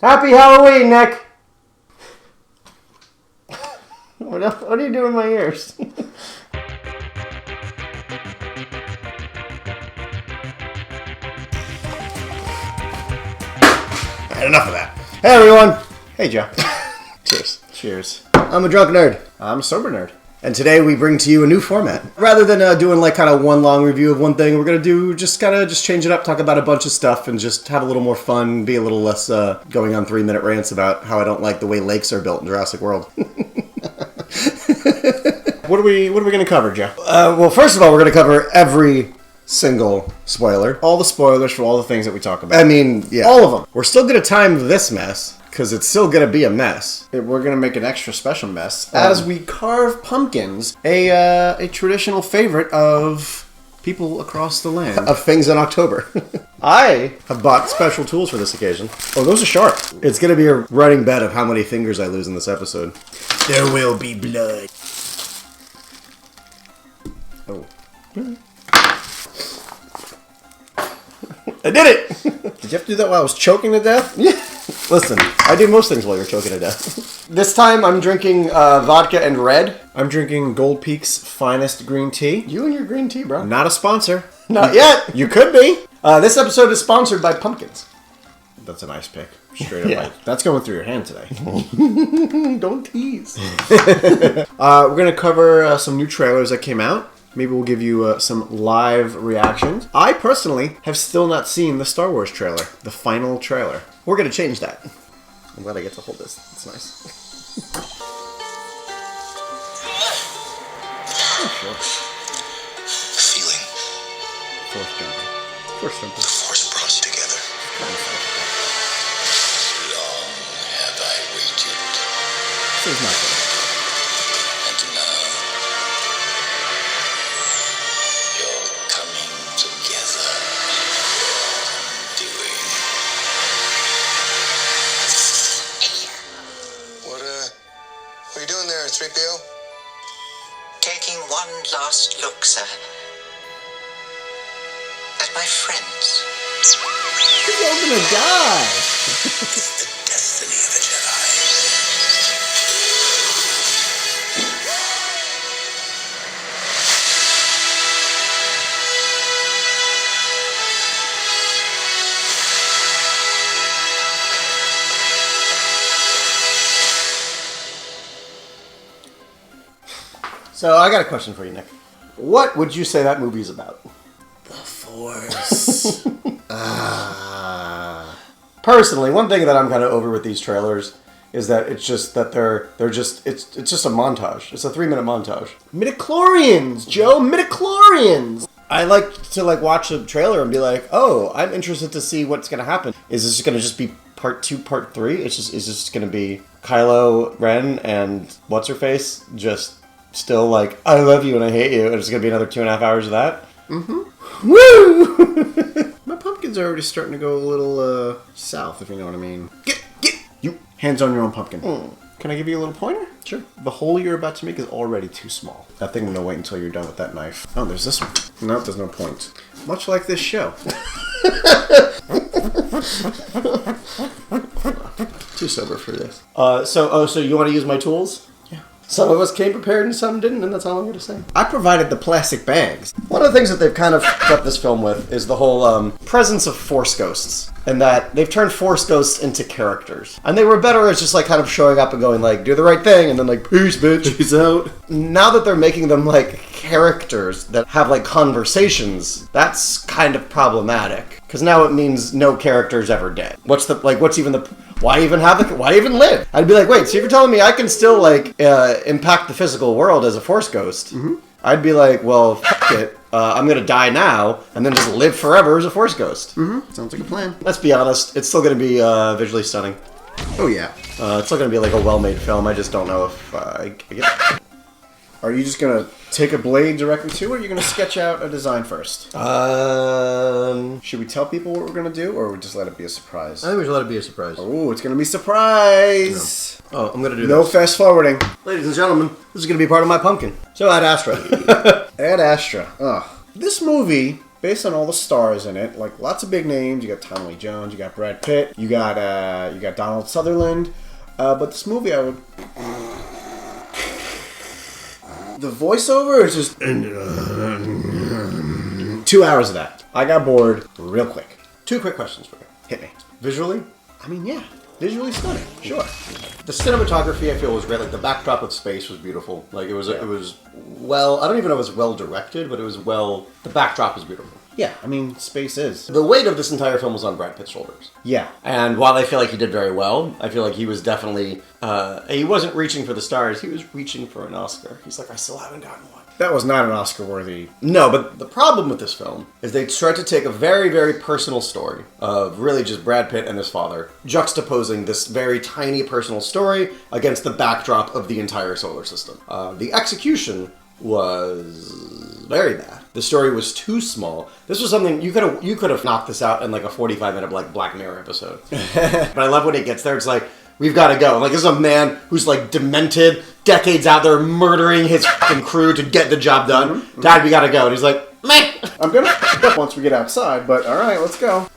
Happy Halloween, Nick! What are you doing in my ears? Enough of that. Hey, everyone. Hey, Joe. Cheers. Cheers. I'm a drunk nerd. I'm a sober nerd. And today we bring to you a new format. Rather than doing like kind of one long review of one thing, we're going to do just change it up, talk about a bunch of stuff, and just have a little more fun, be a little less going on 3-minute rants about how I don't like the way lakes are built in Jurassic World. What are we going to cover, Joe? Well, first of all, we're going to cover every single spoiler. All the spoilers for all the things that we talk about. I mean, yeah. All of them. We're still going to time this mess, because it's still going to be a mess. We're going to make an extra special mess as we carve pumpkins, a traditional favorite of people across the land. Of things in October. I have bought special tools for this occasion. Oh, those are sharp. It's going to be a running bet of how many fingers I lose in this episode. There will be blood. Oh. I did it! Did you have to do that while I was choking to death? Yeah. Listen, I do most things while you're choking to death. This time I'm drinking vodka and red. I'm drinking Gold Peak's finest green tea. You and your green tea, bro. Not a sponsor. Not yet. You could be. This episode is sponsored by pumpkins. That's a nice pick. Straight up. Yeah. That's going through your hand today. Don't tease. We're going to cover some new trailers that came out. Maybe we'll give you some live reactions. I personally have still not seen the Star Wars trailer, the final trailer. We're going to change that. I'm glad I get to hold this. It's nice. Oh, sure. Feeling. Force jumping. Force jumping. The force brought us together. Long have I waited. This is not good. And now you're coming together. Doing. What are you doing there, 3PO? Taking one last look, sir, at my friends. He's all gonna die. It's the destiny of a Jedi. So I got a question for you, Nick. What would you say that movie is about? The Force. Personally, one thing that I'm kind of over with these trailers is that it's just that it's just a montage. It's a 3-minute montage. Midichlorians, Joe. Midichlorians. I like to watch a trailer and be like, oh, I'm interested to see what's going to happen. Is this going to just be part 2, part 3? Is this going to be Kylo Ren and what's her face just still like, I love you and I hate you, and it's going to be another 2.5 hours of that? Mm-hmm. Woo! My pumpkins are already starting to go a little south, if you know what I mean. Get you hands on your own pumpkin. Can I give you a little pointer? Sure. The hole you're about to make is already too small. I think I'm gonna wait until you're done with that knife. Oh, there's this one. No, there's no point. Much like this show. Too sober for this. So you want to use my tools? Yeah. Some of us came prepared and some didn't, and that's all I'm going to say. I provided the plastic bags. One of the things that they've kind of cut this film with is the whole presence of Force ghosts. And that they've turned Force ghosts into characters. And they were better as just kind of showing up and going do the right thing, and then peace, bitch. Peace out. Now that they're making them characters that have conversations, that's kind of problematic. Because now it means no character's ever dead. What's even the... Why even live? I'd be like, wait, so you're telling me I can still, impact the physical world as a Force ghost? Mm-hmm. I'd be like, well, fuck it. I'm going to die now, and then just live forever as a Force ghost. Mm-hmm. Sounds like a plan. Let's be honest, it's still going to be visually stunning. Oh, yeah. It's still going to be a well-made film. I just don't know if I get it. Are you just going to take a blade directly to it, or are you going to sketch out a design first? Should we tell people what we're going to do, or we just let it be a surprise? I think we should let it be a surprise. Oh, it's going to be a surprise! No. Oh, I'm going to do No this. fast forwarding. Ladies and gentlemen, this is going to be part of my pumpkin. So, Ad Astra. Ad Astra. Ugh. This movie based on all the stars in it, like lots of big names. You got Tommy Lee Jones, you got Brad Pitt, you got Donald Sutherland. But this movie, the voiceover is just 2 hours of that. I got bored real quick. 2 quick questions for you. Hit me. Visually? I mean, yeah, visually stunning. Sure. The cinematography, I feel, was great. Like, the backdrop of space was beautiful. Like, it was well, I don't even know if it was well directed, but the backdrop was beautiful. Yeah, I mean, space is. The weight of this entire film was on Brad Pitt's shoulders. Yeah. And while I feel like he did very well, I feel like he was definitely, he wasn't reaching for the stars, he was reaching for an Oscar. He's like, I still haven't gotten one. That was not an Oscar-worthy... No, but the problem with this film is they tried to take a very, very personal story of really just Brad Pitt and his father, juxtaposing this very tiny personal story against the backdrop of the entire solar system. The execution was very bad. The story was too small. This was something you could have knocked this out in like a 45-minute like Black Mirror episode. But I love when it gets there. It's like, we've got to go. Like, this is a man who's like demented, decades out there murdering his fucking crew to get the job done. Dad, we got to go. And he's like, meh. I'm gonna once we get outside, but all right, let's go.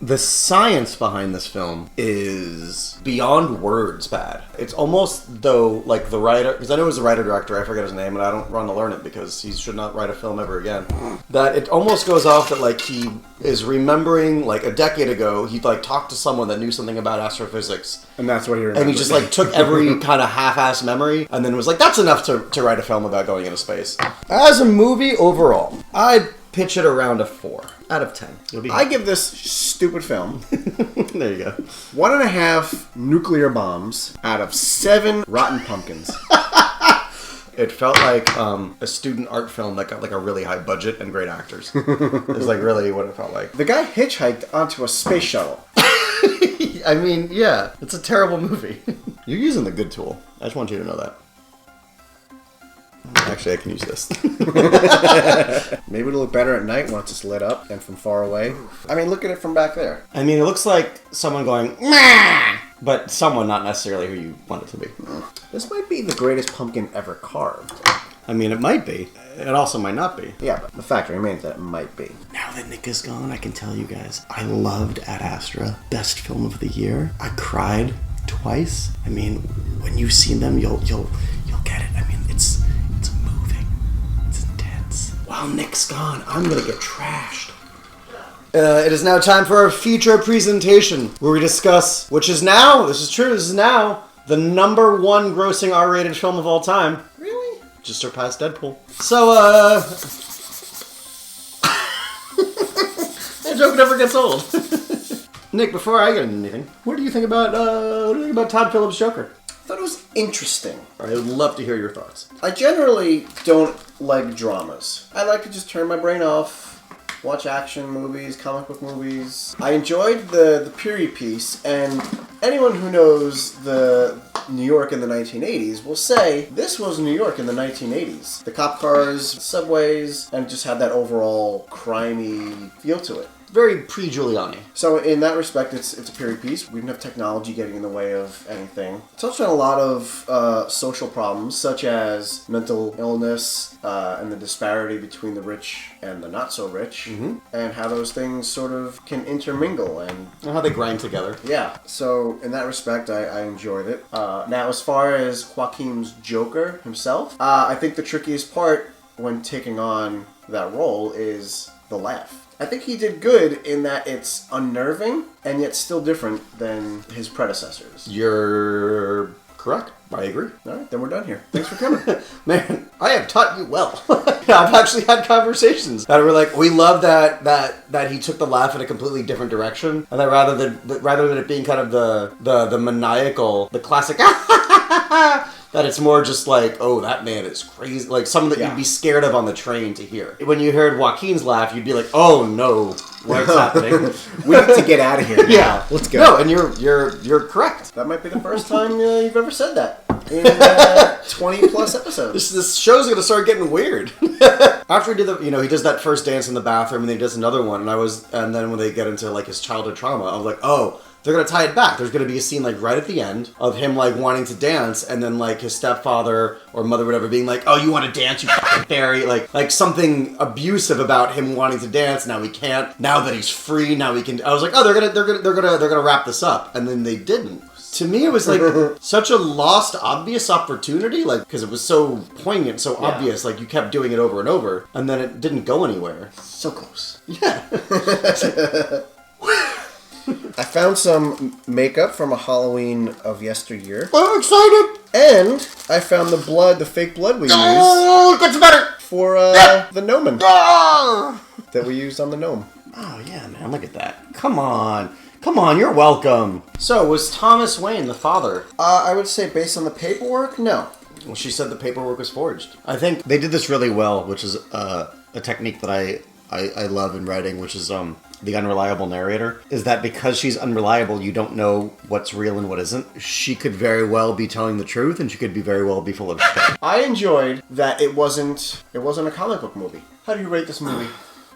The science behind this film is beyond words bad. It's almost though like the writer, because I know it was the writer-director, I forget his name, and I don't want to learn it because he should not write a film ever again. That it almost goes off that like he is remembering like a decade ago, he like talked to someone that knew something about astrophysics. And that's what he remembered. And he just like took every kind of half-ass memory and then was like, that's enough to write a film about going into space. As a movie overall, I'd pitch it around a 4 out of 10. I give this stupid film There you go. 1.5 nuclear bombs out of 7 rotten pumpkins. It felt like a student art film that got like a really high budget and great actors. It's like really what it felt like. The guy hitchhiked onto a space shuttle. I mean, yeah, it's a terrible movie. You're using the good tool. I just want you to know that. Actually, I can use this. Maybe it'll look better at night once it's lit up and from far away. I mean, look at it from back there. I mean, it looks like someone going, meh! But someone not necessarily who you want it to be. This might be the greatest pumpkin ever carved. I mean, it might be. It also might not be. Yeah, but the fact remains that it might be. Now that Nick is gone, I can tell you guys, I loved Ad Astra. Best film of the year. I cried twice. I mean, when you've seen them, you'll get it. I mean, it's moving. It's intense. While Nick's gone, I'm gonna get trashed. It is now time for our feature presentation, where we discuss, this is now, the ¡1 grossing R-rated film of all time. Really? Just surpassed Deadpool. So, that joke never gets old. Nick, before I get into anything, what do you think about Todd Phillips' Joker? I thought it was interesting. I would love to hear your thoughts. I generally don't like dramas. I like to just turn my brain off, watch action movies, comic book movies. I enjoyed the period piece, and anyone who knows the New York in the 1980s will say this was New York in the 1980s. The cop cars, subways, and it just had that overall crimey feel to it. Very pre-Giuliani. So in that respect, it's a period piece. We didn't have technology getting in the way of anything. It touched on a lot of social problems, such as mental illness and the disparity between the rich and the not-so-rich, and how those things sort of can intermingle. And how they grind together. yeah, so in that respect, I enjoyed it. Now, as far as Joaquin's Joker himself, I think the trickiest part when taking on that role is the laugh. I think he did good in that it's unnerving and yet still different than his predecessors. You're correct. I agree. All right, then we're done here. Thanks for coming. Man, I have taught you well. I've actually had conversations that were like, we love that he took the laugh in a completely different direction, and that rather than it being kind of the maniacal, the classic that it's more just like, oh, that man is crazy. Like something that you'd be scared of on the train to hear. When you heard Joaquin's laugh, you'd be like, oh no, what's happening? We need to get out of here now. Yeah. Let's go. No, and you're correct. That might be the first time you've ever said that in 20 plus episodes. This show's gonna start getting weird. After he did he does that first dance in the bathroom, and then he does another one, and then when they get into like his childhood trauma, I was like, oh, they're gonna tie it back. There's gonna be a scene like right at the end of him like wanting to dance, and then like his stepfather or mother, whatever, being like, "Oh, you want to dance, you fucking fairy?" Like something abusive about him wanting to dance. Now he can't. Now that he's free, now he can. I was like, "Oh, they're gonna wrap this up," and then they didn't. To me, it was like such a lost, obvious opportunity, like because it was so poignant, so obvious. Like you kept doing it over and over, and then it didn't go anywhere. So close. Yeah. I found some makeup from a Halloween of yesteryear. I'm excited. And I found the fake blood we used Oh, it gets better. for the gnomon Oh, that we used on the gnome. yeah, man, look at that. Come on. Come on, you're welcome. So, was Thomas Wayne the father? I would say based on the paperwork, no. Well, she said the paperwork was forged. I think they did this really well, which is a technique that I love in writing, which is the unreliable narrator. Is that because she's unreliable, you don't know what's real and what isn't. She could very well be telling the truth, and she could be very well be full of shit. I enjoyed that it wasn't a comic book movie. How do you rate this movie?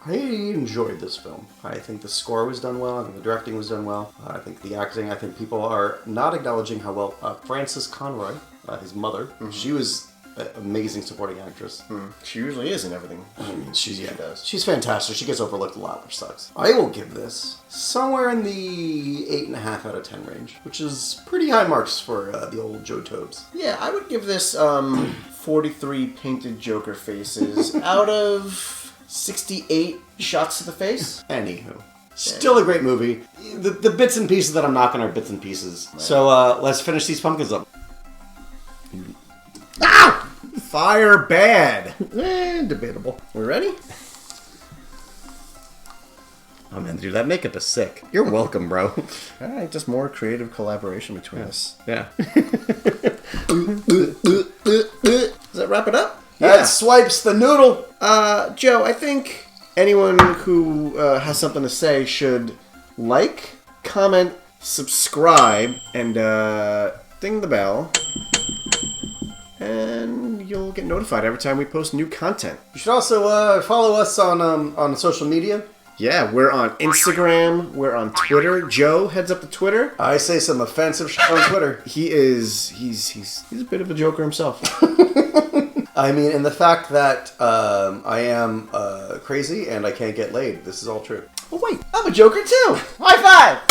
I enjoyed this film. I think the score was done well. I think the directing was done well. I think the acting, I think people are not acknowledging how well Frances Conroy, his mother, she was an amazing supporting actress. She usually is in everything. She does. She's fantastic. She gets overlooked a lot, which sucks. I will give this somewhere in the 8.5 out of 10 range, which is pretty high marks for the old Joe Tobes. Yeah, I would give this 43 painted Joker faces out of 68 shots to the face. Anywho. Still a great movie. The bits and pieces that I'm knocking are bits and pieces. Right. So let's finish these pumpkins up. Ow! Fire bad. Debatable. We ready? Oh man, dude, that makeup is sick. You're welcome, bro. Alright, just more creative collaboration between us. Yeah. Does that wrap it up? That swipes the noodle. Joe, I think anyone who has something to say should like, comment, subscribe, and ding the bell. And you'll get notified every time we post new content. You should also follow us on social media. Yeah, we're on Instagram, we're on Twitter. Joe heads up the Twitter. I say some offensive shit on Twitter. He's a bit of a joker himself. I mean, and the fact that I am crazy and I can't get laid. This is all true. Oh wait, I'm a joker too. High five!